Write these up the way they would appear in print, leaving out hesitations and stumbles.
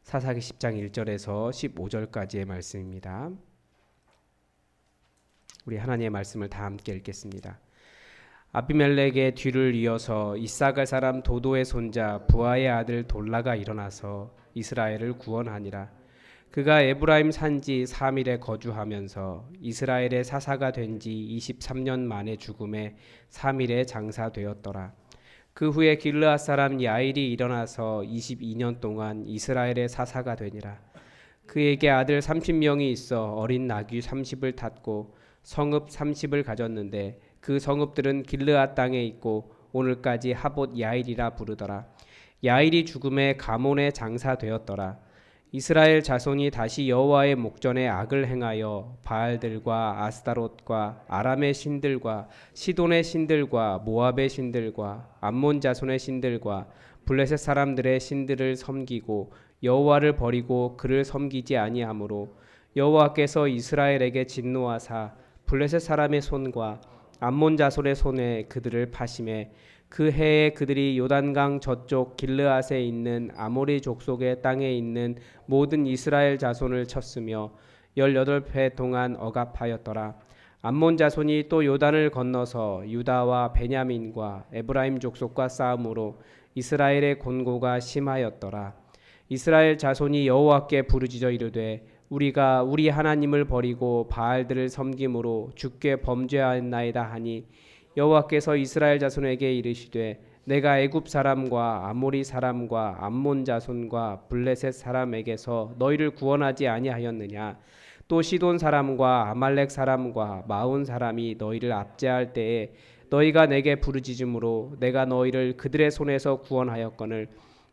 사사기 10장 1절에서 15절까지의 말씀입니다. 우리 하나님의 말씀을 다 함께 읽겠습니다. 아비멜렉의 뒤를 이어서 이사갈 사람 도도의 손자 부하의 아들 돌라가 일어나서 이스라엘을 구원하니라. 그가 에브라임 산지 3일에 거주하면서 이스라엘의 사사가 된 지 23년 만에 죽음에 3일에 장사되었더라. 그 후에 길르앗 사람 야일이 일어나서 22년 동안 이스라엘의 사사가 되니라. 그에게 아들 30명이 있어 어린 나귀 30을 탔고 성읍 30을 가졌는데 그 성읍들은 길르앗 땅에 있고 오늘까지 하봇 야일이라 부르더라. 야일이 죽음에 가몬에 장사되었더라. 이스라엘 자손이 다시 여호와의 목전에 악을 행하여 바알들과 아스타롯과 아람의 신들과 시돈의 신들과 모압의 신들과 암몬 자손의 신들과 블레셋 사람들의 신들을 섬기고 여호와를 버리고 그를 섬기지 아니하므로 여호와께서 이스라엘에게 진노하사 블레셋 사람의 손과 암몬 자손의 손에 그들을 파심해 그 해에 그들이 요단강 저쪽 길르앗에 있는 아모리 족속의 땅에 있는 모든 이스라엘 자손을 쳤으며 18회 동안 억압하였더라. 암몬 자손이 또 요단을 건너서 유다와 베냐민과 에브라임 족속과 싸움으로 이스라엘의 곤고가 심하였더라. 이스라엘 자손이 여호와께 부르짖어 이르되 우리가 우리 하나님을 버리고 바알들을 섬김으로 주께 범죄하였나이다 하니 여호와께서 이스라엘 자손에게 이르시되 내가 애굽 사람과 아모리 사람과 암몬 자손과 블레셋 사람에게서 너희를 구원하지 아니하였느냐. 또 시돈 사람과 아말렉 사람과 마온 사람이 너희를 압제할 때에 너희가 내게 부르짖음으로 내가 너희를 그들의 손에서 구원하였거늘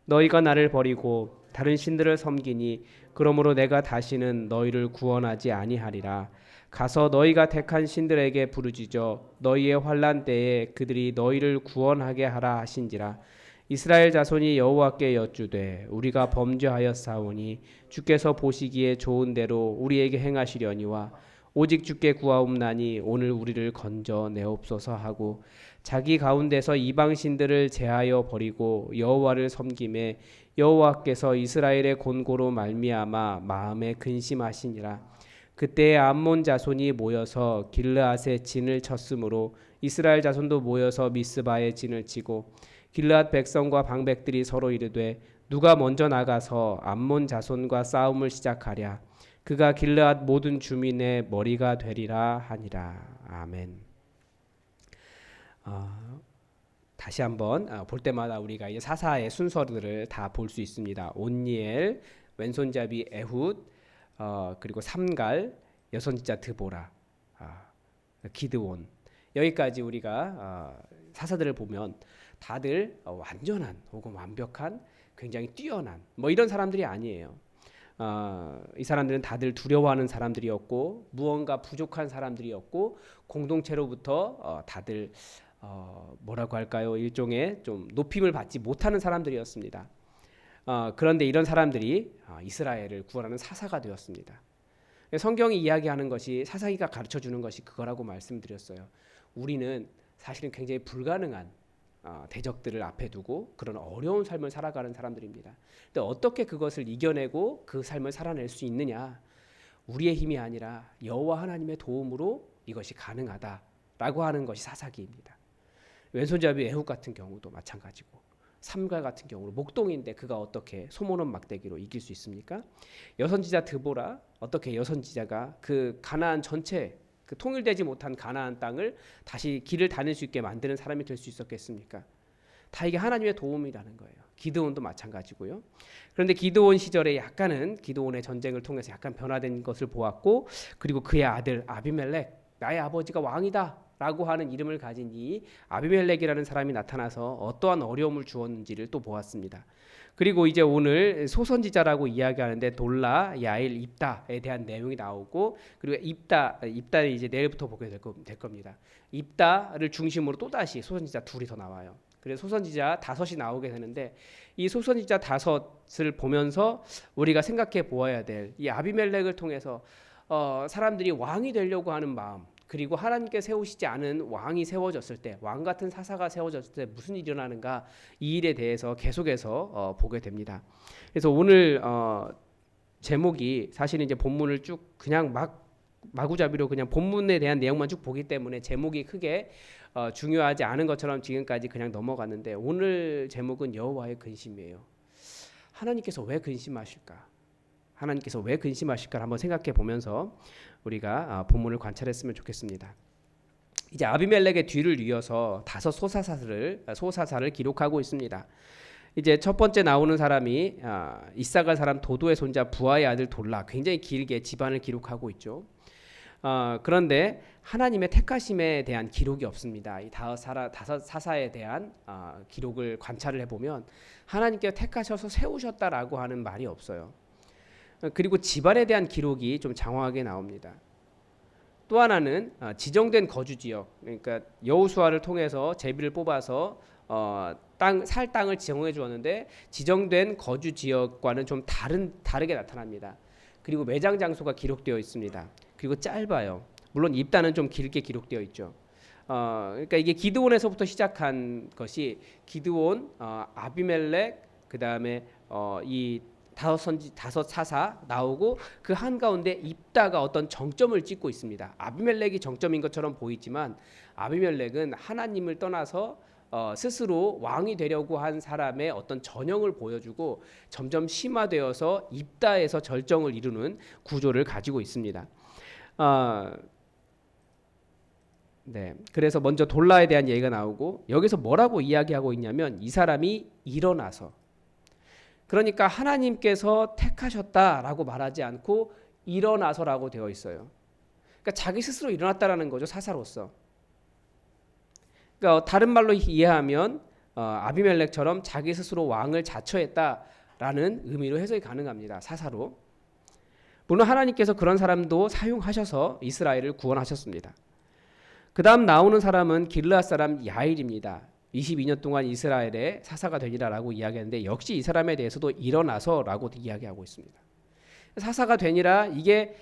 너희가 나를 버리고 다른 신들을 섬기니 그러므로 내가 다시는 너희를 구원하지 아니하리라. 가서 너희가 택한 신들에게 부르짖어 너희의 환난 때에 그들이 너희를 구원하게 하라 하신지라. 이스라엘 자손이 여호와께 여쭈되 우리가 범죄하였사오니 주께서 보시기에 좋은 대로 우리에게 행하시려니와 오직 주께 구하옵나니 오늘 우리를 건져 내옵소서 하고 자기 가운데서 이방 신들을 제하여 버리고 여호와를 섬김에 여호와께서 이스라엘의 곤고로 말미암아 마음에 근심하시니라. 그때에 암몬 자손이 모여서 길르앗에 진을 쳤으므로 이스라엘 자손도 모여서 미스바에 진을 치고 길르앗 백성과 방백들이 서로 이르되 누가 먼저 나가서 암몬 자손과 싸움을 시작하랴. 그가 길르앗 모든 주민의 머리가 되리라 하니라. 아멘. 다시 한번 볼 때마다 우리가 이제 사사의 순서들을 다 볼 수 있습니다. 온니엘, 왼손잡이 에훗, 그리고 삼갈, 여선지자 드보라, 기드온. 여기까지 우리가 사사들을 보면 다들 완전한 혹은 완벽한 굉장히 뛰어난 뭐 이런 사람들이 아니에요. 이 사람들은 다들 두려워하는 사람들이었고 무언가 부족한 사람들이었고 공동체로부터 다들 뭐라고 할까요? 일종의 좀 높임을 받지 못하는 사람들이었습니다. 그런데 이런 사람들이 이스라엘을 구원하는 사사가 되었습니다. 성경이 이야기하는 것이 사사기가 가르쳐주는 것이 그거라고 말씀드렸어요. 우리는 사실은 굉장히 불가능한 대적들을 앞에 두고 그런 어려운 삶을 살아가는 사람들입니다. 근데 어떻게 그것을 이겨내고 그 삶을 살아낼 수 있느냐? 우리의 힘이 아니라 여호와 하나님의 도움으로 이것이 가능하다라고 하는 것이 사사기입니다. 왼손잡이 에훗 같은 경우도 마찬가지고 삼갈 같은 경우로 목동인데 그가 어떻게 소모는 막대기로 이길 수 있습니까? 여선지자 드보라, 어떻게 여선지자가 그 가나안 전체 그 통일되지 못한 가나안 땅을 다시 길을 다닐 수 있게 만드는 사람이 될 수 있었겠습니까? 다 이게 하나님의 도움이라는 거예요. 기드온도 마찬가지고요. 그런데 기드온 시절에 약간은 기드온의 전쟁을 통해서 약간 변화된 것을 보았고, 그리고 그의 아들 아비멜렉, 나의 아버지가 왕이다 라고 하는 이름을 가진 이 아비멜렉이라는 사람이 나타나서 어떠한 어려움을 주었는지를 또 보았습니다. 그리고 이제 오늘 소선지자라고 이야기하는데 돌라, 야일, 입다에 대한 내용이 나오고, 그리고 입다는 이제 내일부터 보게 될 겁니다. 입다를 중심으로 또다시 소선지자 둘이 더 나와요. 그래서 소선지자 5이 나오게 되는데, 이 소선지자 5을 보면서 우리가 생각해 보아야 될 이 아비멜렉을 통해서 사람들이 왕이 되려고 하는 마음, 그리고 하나님께 세우시지 않은 왕이 세워졌을 때, 왕 같은 사사가 세워졌을 때 무슨 일이 일어나는가, 이 일에 대해서 계속해서 보게 됩니다. 그래서 오늘 제목이 사실은 이제 본문을 쭉 그냥 마구잡이로 그냥 본문에 대한 내용만 쭉 보기 때문에 제목이 크게 중요하지 않은 것처럼 지금까지 그냥 넘어갔는데, 오늘 제목은 여호와의 근심이에요. 하나님께서 왜 근심하실까? 하나님께서 왜 근심하실까 한번 생각해 보면서 우리가 본문을 관찰했으면 좋겠습니다. 이제 아비멜렉의 뒤를 이어서 5 소사사를 기록하고 있습니다. 이제 첫 번째 나오는 사람이 이사갈 사람 도도의 손자 부하의 아들 돌라, 굉장히 길게 집안을 기록하고 있죠. 그런데 하나님의 택하심에 대한 기록이 없습니다. 이 5 사사에 대한 기록을 관찰을 해보면 하나님께 택하셔서 세우셨다라고 하는 말이 없어요. 그리고 집안에 대한 기록이 좀 장황하게 나옵니다. 또 하나는 지정된 거주 지역, 그러니까 여호수아를 통해서 제비를 뽑아서 살 땅을 지정해 주었는데 지정된 거주 지역과는 좀 다르게 나타납니다. 그리고 매장 장소가 기록되어 있습니다. 그리고 짧아요. 물론 입단은 좀 길게 기록되어 있죠. 그러니까 이게 기드온에서부터 시작한 것이 기드온, 아비멜렉, 그 다음에 이 5 사사 나오고 그 한가운데 입다가 어떤 정점을 찍고 있습니다. 아비멜렉이 정점인 것처럼 보이지만 아비멜렉은 하나님을 떠나서 스스로 왕이 되려고 한 사람의 어떤 전형을 보여주고 점점 심화되어서 입다에서 절정을 이루는 구조를 가지고 있습니다. 네, 그래서 먼저 돌라에 대한 얘기가 나오고 여기서 뭐라고 이야기하고 있냐면 이 사람이 일어나서, 그러니까 하나님께서 택하셨다라고 말하지 않고 일어나서라고 되어 있어요. 그러니까 자기 스스로 일어났다라는 거죠, 사사로서. 그러니까 다른 말로 이해하면 아비멜렉처럼 자기 스스로 왕을 자처했다라는 의미로 해석이 가능합니다, 사사로. 물론 하나님께서 그런 사람도 사용하셔서 이스라엘을 구원하셨습니다. 그 다음 나오는 사람은 길르앗 사람 야일입니다. 22년 동안 이스라엘의 사사가 되니라라고 이야기하는데 역시 이 사람에 대해서도 일어나서라고 이야기하고 있습니다. 사사가 되니라, 이게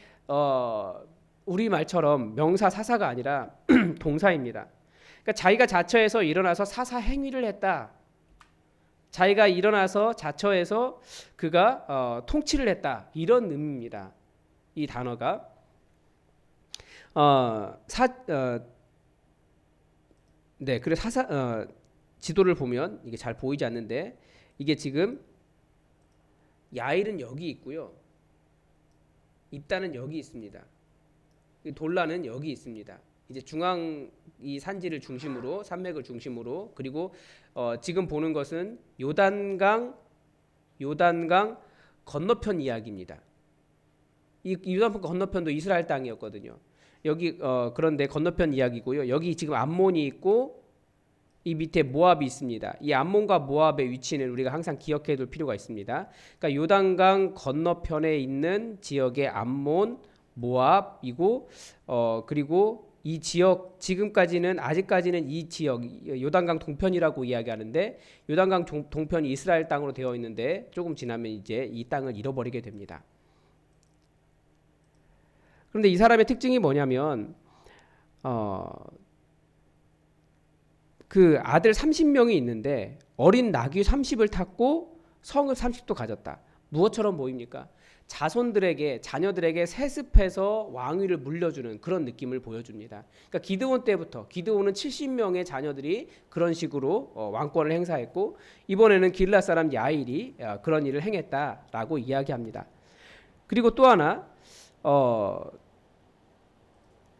우리말처럼 명사 사사가 아니라 동사입니다. 그러니까 자기가 자처해서 일어나서 사사 행위를 했다. 자기가 일어나서 자처해서 그가 통치를 했다, 이런 의미입니다. 이 단어가 네, 그래서 지도를 보면 이게 잘 보이지 않는데 이게 지금 야일은 여기 있고요, 입다는 여기 있습니다. 돌라는 여기 있습니다. 이제 중앙 이 산지를 중심으로, 산맥을 중심으로, 그리고 지금 보는 것은 요단강 건너편 이야기입니다. 이 요단강 건너편도 이스라엘 땅이었거든요. 여기 그런데 건너편 이야기고요. 여기 지금 암몬이 있고 이 밑에 모압이 있습니다. 이 암몬과 모압의 위치는 우리가 항상 기억해 둘 필요가 있습니다. 그러니까 요단강 건너편에 있는 지역의 암몬, 모압이고 그리고 이 지역 아직까지는 이 지역 요단강 동편이라고 이야기하는데, 요단강 동편이 이스라엘 땅으로 되어 있는데 조금 지나면 이제 이 땅을 잃어버리게 됩니다. 그런데 이 사람의 특징이 뭐냐면 그 아들 30명이 있는데 어린 나귀 30을 탔고 성읍 30도 가졌다. 무엇처럼 보입니까? 자녀들에게 세습해서 왕위를 물려주는 그런 느낌을 보여줍니다. 그러니까 기드온 때부터, 기드온은 70명의 자녀들이 그런 식으로 왕권을 행사했고, 이번에는 길르앗 사람 야일이 그런 일을 행했다라고 이야기합니다. 그리고 또 하나,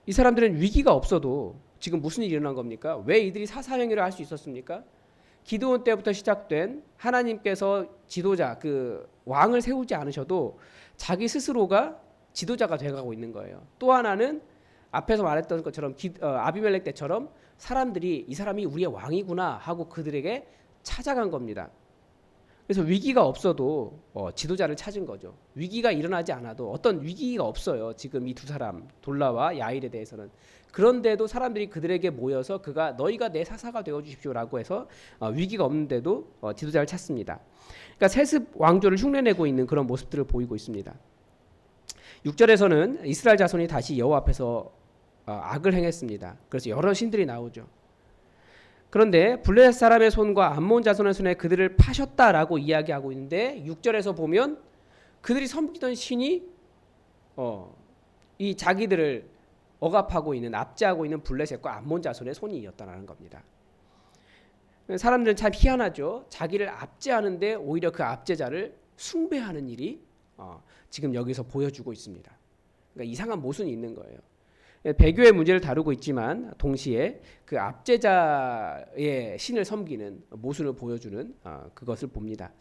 이 사람들은 위기가 없어도 지금 무슨 일이 일어난 겁니까? 왜 이들이 사사행위를 할 수 있었습니까? 기드온 때부터 시작된 하나님께서 지도자, 그 왕을 세우지 않으셔도 자기 스스로가 지도자가 돼가고 있는 거예요. 또 하나는 앞에서 말했던 것처럼 아비멜렉 때처럼 사람들이 이 사람이 우리의 왕이구나 하고 그들에게 찾아간 겁니다. 그래서 위기가 없어도 지도자를 찾은 거죠. 위기가 일어나지 않아도 어떤 위기가 없어요. 지금 이 2 사람 돌라와 야일에 대해서는. 그런데도 사람들이 그들에게 모여서 너희가 내 사사가 되어 주십시오라고 해서 위기가 없는데도 지도자를 찾습니다. 그러니까 세습 왕조를 흉내내고 있는 그런 모습들을 보이고 있습니다. 6절에서는 이스라엘 자손이 다시 여호와 앞에서 악을 행했습니다. 그래서 여러 신들이 나오죠. 그런데 블레셋 사람의 손과 암몬 자손의 손에 그들을 파셨다라고 이야기하고 있는데 6절에서 보면 그들이 섬기던 신이 이 자기들을 억압하고 있는 압제하고 있는 블레셋과 암몬 자손의 손이었다는 겁니다. 사람들은 참 희한하죠. 자기를 압제하는데 오히려 그 압제자를 숭배하는 일이 지금 여기서 보여주고 있습니다. 그러니까 이상한 모순이 있는 거예요. 배교의 문제를 다루고 있지만 동시에 그 압제자의 신을 섬기는 모순을 보여주는 그것을 봅니다.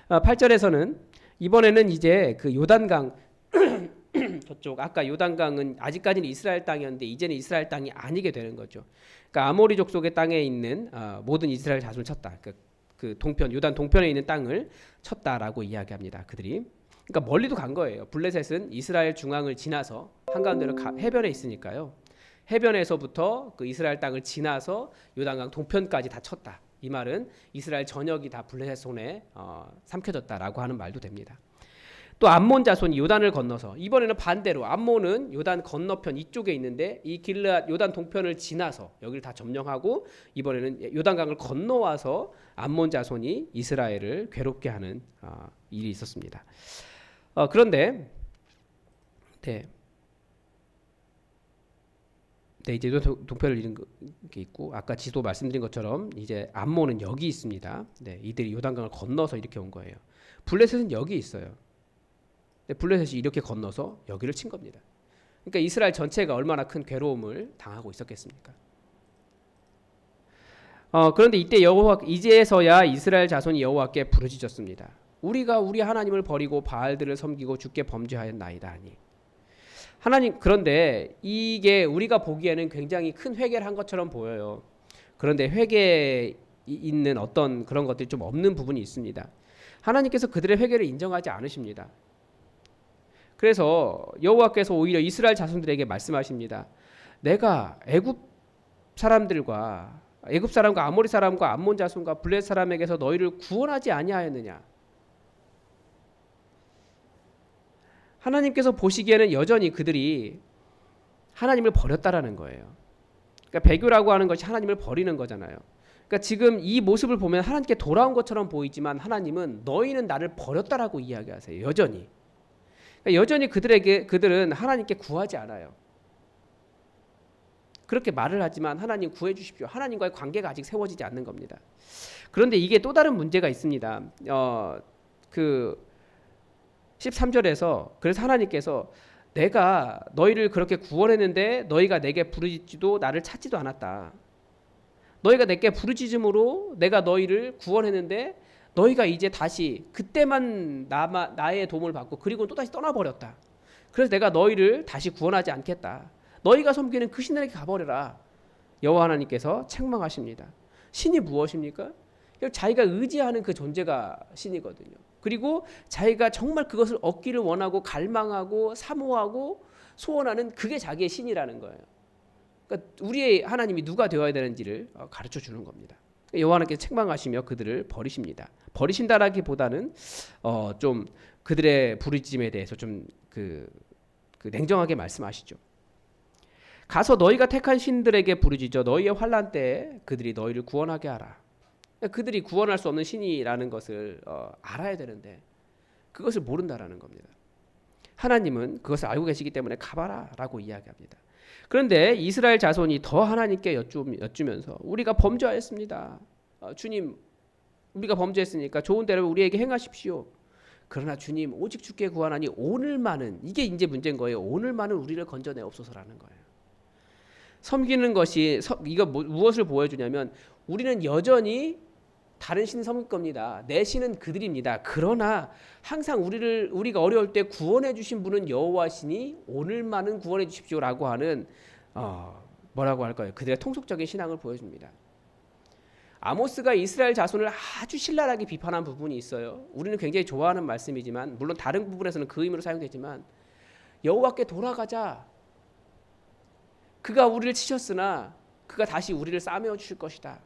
8절에서는 이번에는 이제 그 요단강 저쪽 아까 요단강은 아직까지는 이스라엘 땅이었는데 이제는 이스라엘 땅이 아니게 되는 거죠. 그러니까 아모리 족속의 땅에 있는 모든 이스라엘 자손을 쳤다. 그 동편 요단 동편에 있는 땅을 쳤다라고 이야기합니다. 그들이. 그러니까 멀리도 간 거예요. 블레셋은 이스라엘 중앙을 지나서 한가운데로 해변에 있으니까요. 해변에서부터 그 이스라엘 땅을 지나서 요단강 동편까지 다 쳤다. 이 말은 이스라엘 전역이 다 블레셋 손에 삼켜졌다라고 하는 말도 됩니다. 또 암몬 자손이 요단을 건너서 이번에는 반대로 암몬은 요단 건너편 이쪽에 있는데 이 길르앗 요단 동편을 지나서 여기를 다 점령하고 이번에는 요단강을 건너와서 암몬 자손이 이스라엘을 괴롭게 하는 일이 있었습니다. 그런데 이제 요단 동편을 잃은 게 있고 아까 지도 말씀드린 것처럼 이제 암몬은 여기 있습니다. 이들이 요단강을 건너서 이렇게 온 거예요. 블레셋은 여기 있어요. 블레셋이 이렇게 건너서 여기를 친 겁니다. 그러니까 이스라엘 전체가 얼마나 큰 괴로움을 당하고 있었겠습니까? 그런데 이때 이제서야 이스라엘 자손이 여호와께 부르짖었습니다. 우리가 우리 하나님을 버리고 바알들을 섬기고 주께 범죄하였나이다 하니. 하나님, 그런데 이게 우리가 보기에는 굉장히 큰 회개를 한 것처럼 보여요. 그런데 회개에 있는 어떤 그런 것들이 좀 없는 부분이 있습니다. 하나님께서 그들의 회개를 인정하지 않으십니다. 그래서 여호와께서 오히려 이스라엘 자손들에게 말씀하십니다. 내가 애굽 사람과 아모리 사람과 암몬 자손과 블레셋 사람에게서 너희를 구원하지 아니하였느냐. 하나님께서 보시기에는 여전히 그들이 하나님을 버렸다라는 거예요. 그러니까 배교라고 하는 것이 하나님을 버리는 거잖아요. 그러니까 지금 이 모습을 보면 하나님께 돌아온 것처럼 보이지만 하나님은 너희는 나를 버렸다라고 이야기하세요. 여전히. 그러니까 여전히 그들은 하나님께 구하지 않아요. 그렇게 말을 하지만 하나님 구해 주십시오. 하나님과의 관계가 아직 세워지지 않는 겁니다. 그런데 이게 또 다른 문제가 있습니다. 그 13절에서 그래서 하나님께서 내가 너희를 그렇게 구원했는데 너희가 내게 부르짖지도 나를 찾지도 않았다. 너희가 내게 부르짖음으로 내가 너희를 구원했는데 너희가 이제 다시 그때만 나의 도움을 받고 그리고 또다시 떠나버렸다. 그래서 내가 너희를 다시 구원하지 않겠다. 너희가 섬기는 그 신들에게 가버려라. 여호와 하나님께서 책망하십니다. 신이 무엇입니까? 자기가 의지하는 그 존재가 신이거든요. 그리고 자기가 정말 그것을 얻기를 원하고 갈망하고 사모하고 소원하는 그게 자기의 신이라는 거예요. 그러니까 우리의 하나님이 누가 되어야 되는지를 가르쳐 주는 겁니다. 여호와 하나님께서 책망하시며 그들을 버리십니다. 버리신다라기보다는 좀 그들의 부르짖음에 대해서 좀 그 냉정하게 말씀하시죠. 가서 너희가 택한 신들에게 부르짖어 너희의 환난 때에 그들이 너희를 구원하게 하라. 그들이 구원할 수 없는 신이라는 것을 알아야 되는데 그것을 모른다라는 겁니다. 하나님은 그것을 알고 계시기 때문에 가봐라라고 이야기합니다. 그런데 이스라엘 자손이 더 하나님께 여쭈면서 우리가 범죄하였습니다. 주님, 우리가 범죄했으니까 좋은 대로 우리에게 행하십시오. 그러나 주님, 오직 주께 구하나니 오늘만은, 이게 이제 문제인 거예요. 오늘만은 우리를 건져내옵소서라는 거예요. 섬기는 것이 이거 무엇을 보여주냐면 우리는 여전히 다른 신을 섬길 겁니다. 내 신은 그들입니다. 그러나 항상 우리가 어려울 때 구원해 주신 분은 여호와시니 오늘만은 구원해 주십시오라고 하는 뭐라고 할까요? 그들의 통속적인 신앙을 보여줍니다. 아모스가 이스라엘 자손을 아주 신랄하게 비판한 부분이 있어요. 우리는 굉장히 좋아하는 말씀이지만 물론 다른 부분에서는 그 의미로 사용되지만 여호와께 돌아가자. 그가 우리를 치셨으나 그가 다시 우리를 싸매어 주실 것이다.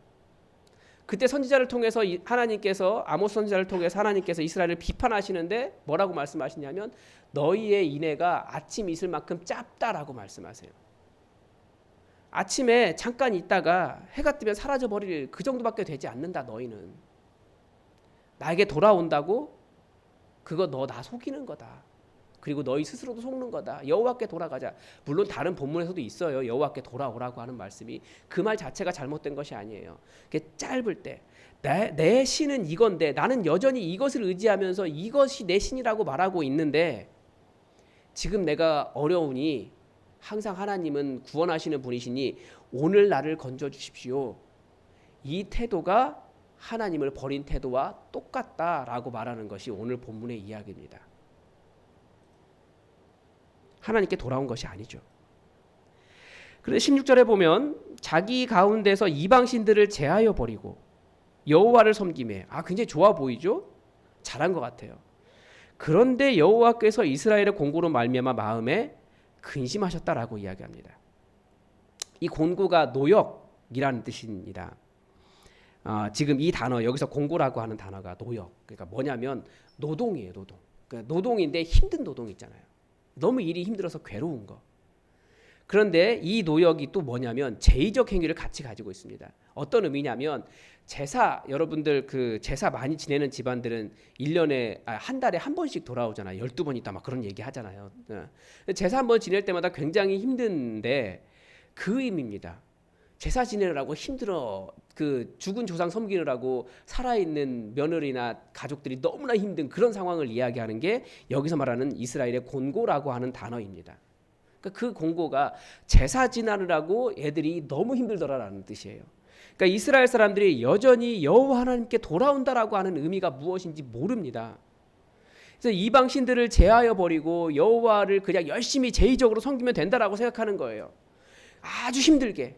그때 선지자를 통해서 하나님께서 아모스 선지자를 통해서 하나님께서 이스라엘을 비판하시는데 뭐라고 말씀하시냐면 너희의 인애가 아침 이슬만큼 짧다라고 말씀하세요. 아침에 잠깐 있다가 해가 뜨면 사라져 버릴 그 정도밖에 되지 않는다. 너희는 나에게 돌아온다고 그거 너 나 속이는 거다. 그리고 너희 스스로도 속는 거다. 여호와께 돌아가자. 물론 다른 본문에서도 있어요. 여호와께 돌아오라고 하는 말씀이. 그 말 자체가 잘못된 것이 아니에요. 그게 짧을 때 내 신은 이건데 나는 여전히 이것을 의지하면서 이것이 내 신이라고 말하고 있는데 지금 내가 어려우니 항상 하나님은 구원하시는 분이시니 오늘 나를 건져 주십시오. 이 태도가 하나님을 버린 태도와 똑같다라고 말하는 것이 오늘 본문의 이야기입니다. 하나님께 돌아온 것이 아니죠. 그런데 16절에 보면 자기 가운데서 이방신들을 제하여 버리고 여호와를 섬기매. 굉장히 좋아 보이죠? 잘한 것 같아요. 그런데 여호와께서 이스라엘의 곤고로 말미암아 마음에 근심하셨다라고 이야기합니다. 이 곤고가 노역이라는 뜻입니다. 지금 이 단어 여기서 곤고라고 하는 단어가 노역. 그러니까 뭐냐면 노동이에요. 노동. 그러니까 노동인데 힘든 노동 있잖아요. 너무 일이 힘들어서 괴로운 거. 그런데 이 노역이 또 뭐냐면 제의적 행위를 같이 가지고 있습니다. 어떤 의미냐면 제사, 여러분들 그 제사 많이 지내는 집안들은 1년에 한 달에 한 번씩 돌아오잖아요. 12번 있다 막 그런 얘기 하잖아요. 제사 한 번 지낼 때마다 굉장히 힘든데 그 의미입니다. 제사 지내느라고 힘들어. 그 죽은 조상 섬기느라고 살아있는 며느리나 가족들이 너무나 힘든 그런 상황을 이야기하는 게 여기서 말하는 이스라엘의 곤고라고 하는 단어입니다. 그 곤고가 제사 지내느라고 애들이 너무 힘들더라라는 뜻이에요. 그러니까 이스라엘 사람들이 여전히 여호와 하나님께 돌아온다라고 하는 의미가 무엇인지 모릅니다. 그래서 이방 신들을 제하여 버리고 여호와를 그냥 열심히 제의적으로 섬기면 된다라고 생각하는 거예요. 아주 힘들게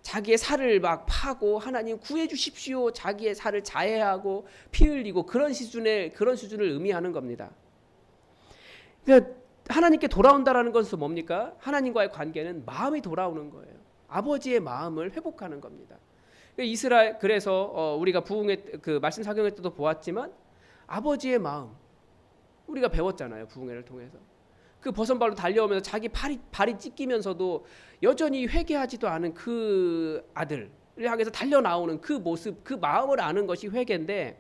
자기의 살을 막 파고 하나님 구해 주십시오. 자기의 살을 자해하고 피 흘리고 그런 수준을 의미하는 겁니다. 그러니까 하나님께 돌아온다라는 것은 뭡니까? 하나님과의 관계는 마음이 돌아오는 거예요. 아버지의 마음을 회복하는 겁니다. 이스라엘 그래서 우리가 부흥회 그 말씀 사경회 때도 보았지만 아버지의 마음 우리가 배웠잖아요. 부흥회를 통해서. 그 버선발로 달려오면서 자기 발이 찢기면서도 여전히 회개하지도 않은 그 아들을 향해서 달려 나오는 그 모습, 그 마음을 아는 것이 회개인데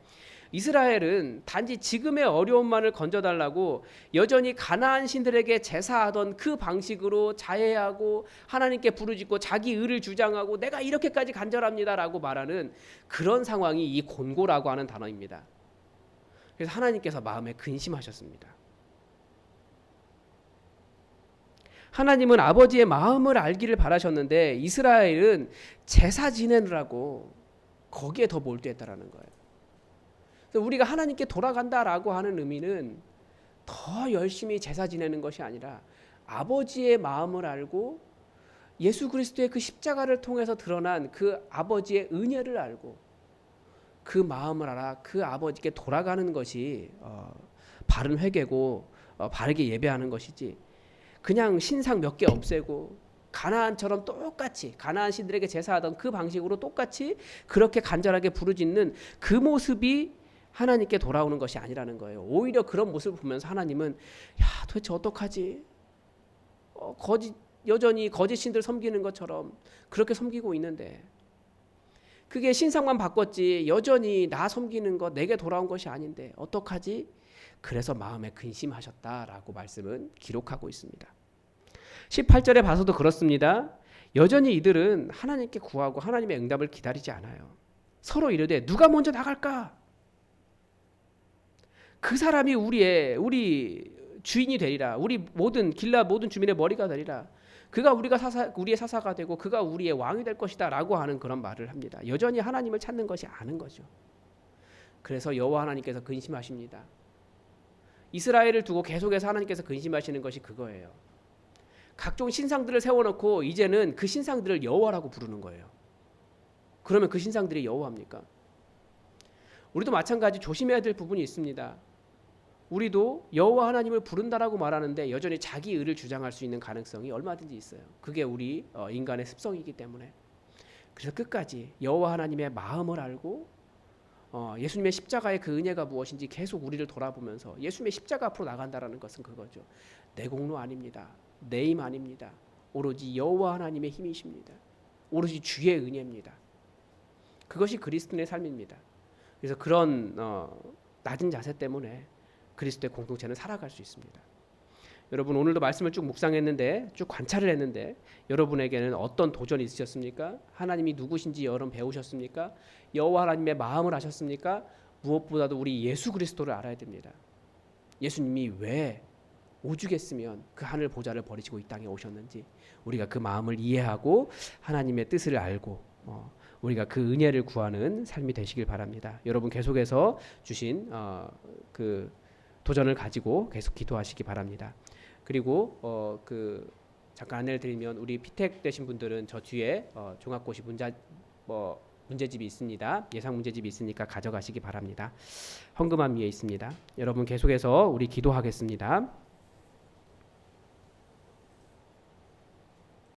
이스라엘은 단지 지금의 어려움만을 건져달라고 여전히 가나안 신들에게 제사하던 그 방식으로 자해하고 하나님께 부르짖고 자기 의를 주장하고 내가 이렇게까지 간절합니다라고 말하는 그런 상황이 이 곤고라고 하는 단어입니다. 그래서 하나님께서 마음에 근심하셨습니다. 하나님은 아버지의 마음을 알기를 바라셨는데 이스라엘은 제사 지내느라고 거기에 더 몰두했다라는 거예요. 그래서 우리가 하나님께 돌아간다라고 하는 의미는 더 열심히 제사 지내는 것이 아니라 아버지의 마음을 알고 예수 그리스도의 그 십자가를 통해서 드러난 그 아버지의 은혜를 알고 그 마음을 알아 그 아버지께 돌아가는 것이 바른 회개고 바르게 예배하는 것이지 그냥 신상 몇 개 없애고 가나안처럼 똑같이 가나안 신들에게 제사하던 그 방식으로 똑같이 그렇게 간절하게 부르짖는 그 모습이 하나님께 돌아오는 것이 아니라는 거예요. 오히려 그런 모습을 보면서 하나님은 야 도대체 어떡하지? 여전히 거짓 신들 섬기는 것처럼 그렇게 섬기고 있는데 그게 신상만 바꿨지 여전히 나 섬기는 것 내게 돌아온 것이 아닌데 어떡하지? 그래서 마음에 근심하셨다라고 말씀은 기록하고 있습니다. 18절에 봐서도 그렇습니다. 여전히 이들은 하나님께 구하고 하나님의 응답을 기다리지 않아요. 서로 이르되 누가 먼저 나갈까? 그 사람이 우리 주인이 되리라. 우리 모든 길라 모든 주민의 머리가 되리라. 그가 우리의 사사가 되고 그가 우리의 왕이 될 것이다 라고 하는 그런 말을 합니다. 여전히 하나님을 찾는 것이 아는 거죠. 그래서 여호와 하나님께서 근심하십니다. 이스라엘을 두고 계속해서 하나님께서 근심하시는 것이 그거예요. 각종 신상들을 세워놓고 이제는 그 신상들을 여호와라고 부르는 거예요. 그러면 그 신상들이 여호와입니까? 우리도 마찬가지 조심해야 될 부분이 있습니다. 우리도 여호와 하나님을 부른다라고 말하는데 여전히 자기 의를 주장할 수 있는 가능성이 얼마든지 있어요. 그게 우리 인간의 습성이기 때문에. 그래서 끝까지 여호와 하나님의 마음을 알고 예수님의 십자가의 그 은혜가 무엇인지 계속 우리를 돌아보면서 예수님의 십자가 앞으로 나간다라는 것은 그거죠. 내 공로 아닙니다. 내 힘 아닙니다. 오로지 여호와 하나님의 힘이십니다. 오로지 주의 은혜입니다. 그것이 그리스도인의 삶입니다. 그래서 그런 낮은 자세 때문에 그리스도의 공동체는 살아갈 수 있습니다. 여러분 오늘도 말씀을 쭉 묵상했는데 쭉 관찰을 했는데 여러분에게는 어떤 도전이 있으셨습니까? 하나님이 누구신지 여러분 배우셨습니까? 여호와 하나님의 마음을 아셨습니까? 무엇보다도 우리 예수 그리스도를 알아야 됩니다. 예수님이 왜 오죽했으면 그 하늘 보좌를 버리시고 이 땅에 오셨는지 우리가 그 마음을 이해하고 하나님의 뜻을 알고 우리가 그 은혜를 구하는 삶이 되시길 바랍니다. 여러분 계속해서 주신 그 도전을 가지고 계속 기도하시기 바랍니다. 그리고 잠깐 안내를 드리면 우리 피택 되신 분들은 저 뒤에 종합고시 문제집이 있습니다. 예상 문제집이 있으니까 가져가시기 바랍니다. 헌금함 위에 있습니다. 여러분 계속해서 우리 기도하겠습니다.